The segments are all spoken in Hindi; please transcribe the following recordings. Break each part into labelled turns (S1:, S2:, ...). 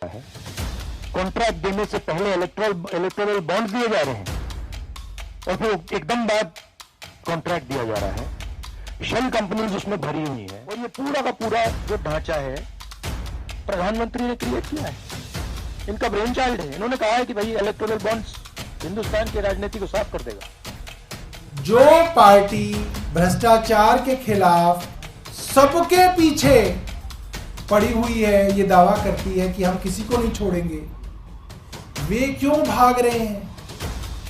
S1: है। कॉन्ट्रैक्ट देने से पहले इलेक्टोरल बॉन्ड दिए जा रहे हैं और फिर एकदम बाद कॉन्ट्रैक्ट दिया जा रहा है। शेल कंपनीज उसमें भरी हुई है और ये पूरा का पूरा जो ढांचा है प्रधानमंत्री ने क्रिएट किया है। इनका ब्रेन चाइल्ड है। इन्होंने कहा है कि भाई इलेक्टोरल बॉन्ड्स हिंदुस्तान की राजनीति को साफ कर देगा।
S2: जो पार्टी भ्रष्टाचार के खिलाफ सबके पीछे पड़ी हुई है, ये दावा करती है कि हम किसी को नहीं छोड़ेंगे, वे क्यों भाग रहे हैं?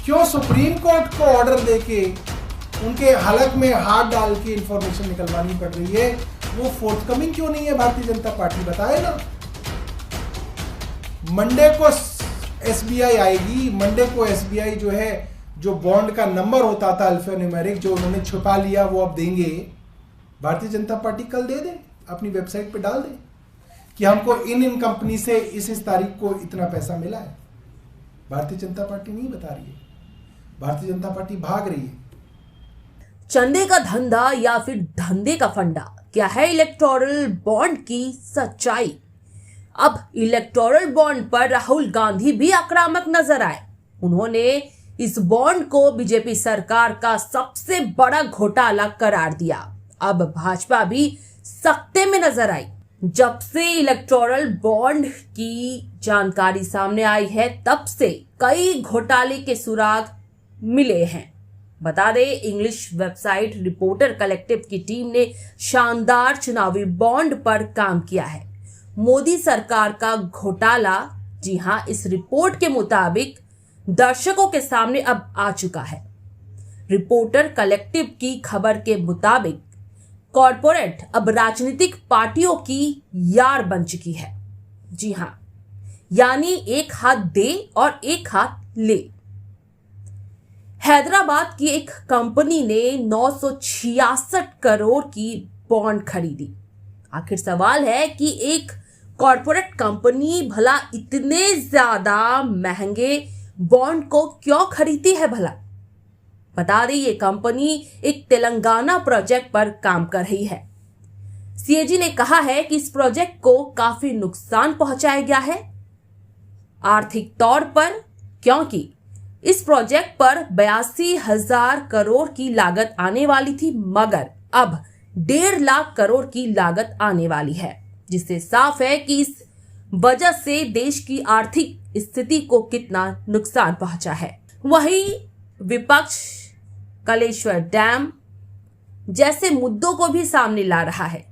S2: क्यों सुप्रीम कोर्ट को ऑर्डर देके उनके हलक में हाथ डाल के इंफॉर्मेशन निकलवानी पड़ रही है? वो फोर्थकमिंग क्यों नहीं है भारतीय जनता पार्टी? बताए ना। मंडे को एसबीआई आएगी। मंडे को एसबीआई जो है, जो बॉन्ड का नंबर होता था अल्फान्यूमेरिक, जो उन्होंने छुपा लिया, वो अब देंगे। भारतीय जनता पार्टी कल दे दे, अपनी वेबसाइट पे डाल दे कि हमको इन कंपनी से इस तारीख को इतना पैसा मिला है। भारतीय जनता पार्टी नहीं बता रही है, भारतीय जनता पार्टी भाग रही है।
S3: चंदे का धंधा या फिर धंधे का फंडा, क्या है इलेक्टोरल बॉन्ड की सच्चाई? अब इलेक्टोरल बॉन्ड पर राहुल गांधी भी आक्रामक नजर आए। उन्होंने इस बॉन्ड को बीजेपी सरकार का सबसे बड़ा घोटाला करार दिया। अब भाजपा भी सख्ते में नजर आई। जब से इलेक्टोरल बॉन्ड की जानकारी सामने आई है, तब से कई घोटाले के सुराग मिले हैं। बता दें, इंग्लिश वेबसाइट रिपोर्टर कलेक्टिव की टीम ने शानदार चुनावी बॉन्ड पर काम किया है। मोदी सरकार का घोटाला, जी हां, इस रिपोर्ट के मुताबिक दर्शकों के सामने अब आ चुका है। रिपोर्टर कलेक्टिव की खबर के मुताबिक कॉरपोरेट अब राजनीतिक पार्टियों की यार बन चुकी है। जी हां, यानी एक हाथ दे और एक हाथ ले। हैदराबाद की एक कंपनी ने 966 करोड़ की बॉन्ड खरीदी। आखिर सवाल है कि एक कॉरपोरेट कंपनी भला इतने ज्यादा महंगे बॉन्ड को क्यों खरीदती है भला? बता दें, ये कंपनी एक तेलंगाना प्रोजेक्ट पर काम कर रही है। सीएजी ने कहा है कि इस प्रोजेक्ट को काफी नुकसान पहुंचाया गया है आर्थिक तौर पर, क्योंकि इस प्रोजेक्ट पर 82,000 करोड़ की लागत आने वाली थी, मगर अब 1.5 लाख करोड़ की लागत आने वाली है, जिससे साफ है कि इस वजह से देश की आर्थिक स्थिति को कितना नुकसान पहुंचा है। वहीं विपक्ष कलेश्वर डैम जैसे मुद्दों को भी सामने ला रहा है।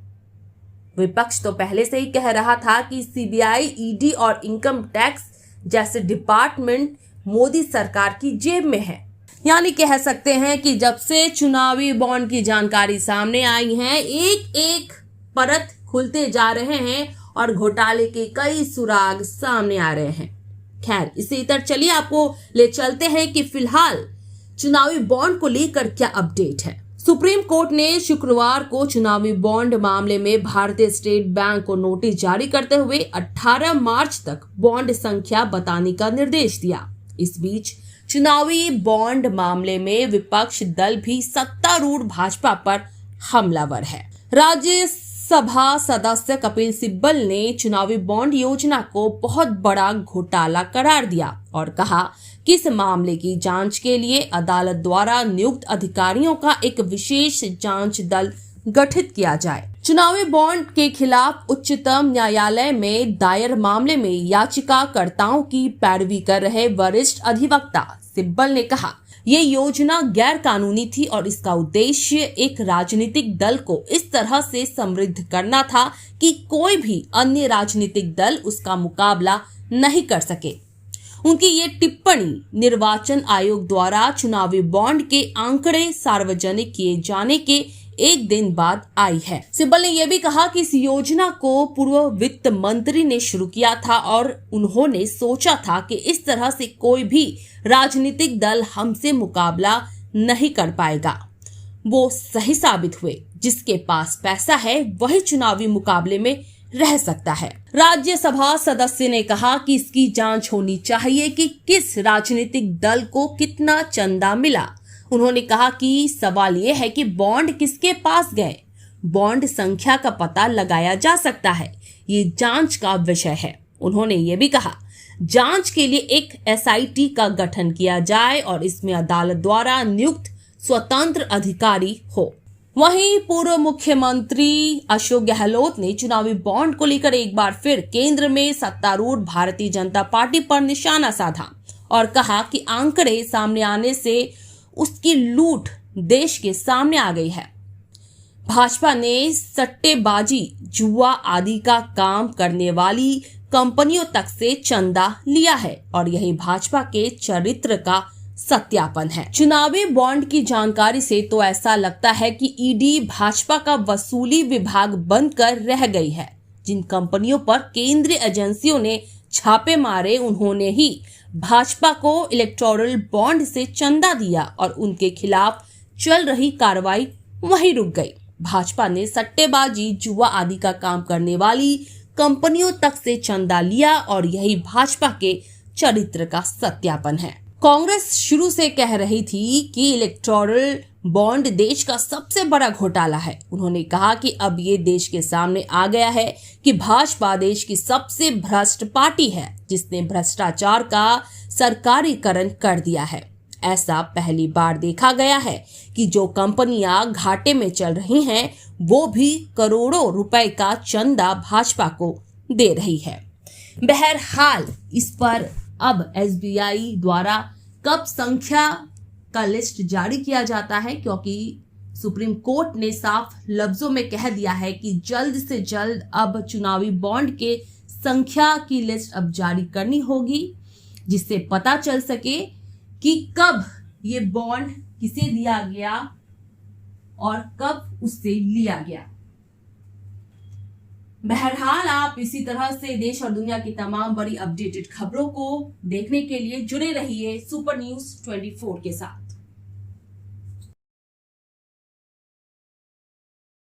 S3: विपक्ष तो पहले से ही कह रहा था कि सीबीआई, ईडी और इनकम टैक्स जैसे डिपार्टमेंट मोदी सरकार की जेब में है। यानी कह सकते हैं कि जब से चुनावी बॉन्ड की जानकारी सामने आई है, एक एक परत खुलते जा रहे हैं और घोटाले के कई सुराग सामने आ रहे हैं। खैर, इसी तरह चलिए आपको ले चलते हैं कि फिलहाल चुनावी बॉन्ड को लेकर क्या अपडेट है। सुप्रीम कोर्ट ने शुक्रवार को चुनावी बॉन्ड मामले में भारतीय स्टेट बैंक को नोटिस जारी करते हुए 18 मार्च तक बॉन्ड संख्या बताने का निर्देश दिया। इस बीच चुनावी बॉन्ड मामले में विपक्ष दल भी सत्तारूढ़ भाजपा पर हमलावर है। राज्यसभा सदस्य कपिल सिब्बल ने चुनावी बॉन्ड योजना को बहुत बड़ा घोटाला करार दिया और कहा कि इस मामले की जांच के लिए अदालत द्वारा नियुक्त अधिकारियों का एक विशेष जांच दल गठित किया जाए। चुनावी बॉन्ड के खिलाफ उच्चतम न्यायालय में दायर मामले में याचिकाकर्ताओं की पैरवी कर रहे वरिष्ठ अधिवक्ता सिब्बल ने कहा, ये योजना गैर कानूनी थी और इसका उद्देश्य एक राजनीतिक दल को इस तरह से समृद्ध करना था कि कोई भी अन्य राजनीतिक दल उसका मुकाबला नहीं कर सके। उनकी ये टिप्पणी निर्वाचन आयोग द्वारा चुनावी बॉन्ड के आंकड़े सार्वजनिक किए जाने के एक दिन बाद आई है। सिब्बल ने यह भी कहा कि इस योजना को पूर्व वित्त मंत्री ने शुरू किया था और उन्होंने सोचा था कि इस तरह से कोई भी राजनीतिक दल हमसे मुकाबला नहीं कर पाएगा। वो सही साबित हुए। जिसके पास पैसा है वही चुनावी मुकाबले में रह सकता है। राज्यसभा सदस्य ने कहा कि इसकी जांच होनी चाहिए कि किस राजनीतिक दल को कितना चंदा मिला। उन्होंने कहा कि सवाल यह है कि बॉन्ड किसके पास गए। बॉन्ड संख्या का पता लगाया जा सकता है, ये जांच का विषय है। उन्होंने ये भी कहा, जांच के लिए एक SIT का गठन किया जाए और इसमें अदालत द्वारा नियुक्त स्वतंत्र अधिकारी हो। वहीं पूर्व मुख्यमंत्री अशोक गहलोत ने चुनावी बॉन्ड को लेकर एक बार फिर केंद्र में सत्तारूढ़ भारतीय जनता पार्टी पर निशाना साधा और कहा कि आंकड़े सामने आने से उसकी लूट देश के सामने आ गई है। भाजपा ने सट्टेबाजी, जुआ आदि का काम करने वाली कंपनियों तक से चंदा लिया है और यही भाजपा के चरित्र का सत्यापन है। चुनावी बॉन्ड की जानकारी से तो ऐसा लगता है कि ईडी भाजपा का वसूली विभाग बनकर रह गई है। जिन कंपनियों पर केंद्रीय एजेंसियों ने छापे मारे, उन्होंने ही भाजपा को इलेक्टोरल बॉन्ड से चंदा दिया और उनके खिलाफ चल रही कार्रवाई वहीं रुक गई। भाजपा ने सट्टेबाजी, जुआ आदि का काम करने वाली कंपनियों तक से चंदा लिया और यही भाजपा के चरित्र का सत्यापन है। कांग्रेस शुरू से कह रही थी कि इलेक्टोरल बॉन्ड देश का सबसे बड़ा घोटाला है। उन्होंने कहा कि अब ये देश के सामने आ गया है कि भाजपा देश की सबसे भ्रष्ट पार्टी है, जिसने भ्रष्टाचार का सरकारीकरण कर दिया है। ऐसा पहली बार देखा गया है कि जो कंपनियां घाटे में चल रही हैं, वो भी करोड़ों रुपए का चंदा भाजपा को दे रही है। बहरहाल इस पर अब SBI द्वारा कब संख्या का लिस्ट जारी किया जाता है, क्योंकि सुप्रीम कोर्ट ने साफ लफ्जों में कह दिया है कि जल्द से जल्द अब चुनावी बॉन्ड के संख्या की लिस्ट अब जारी करनी होगी, जिससे पता चल सके कि कब ये बॉन्ड किसे दिया गया और कब उससे लिया गया। बहरहाल आप इसी तरह से देश और दुनिया की तमाम बड़ी अपडेटेड खबरों को देखने के लिए जुड़े रहिए सुपर न्यूज़ 24 के साथ।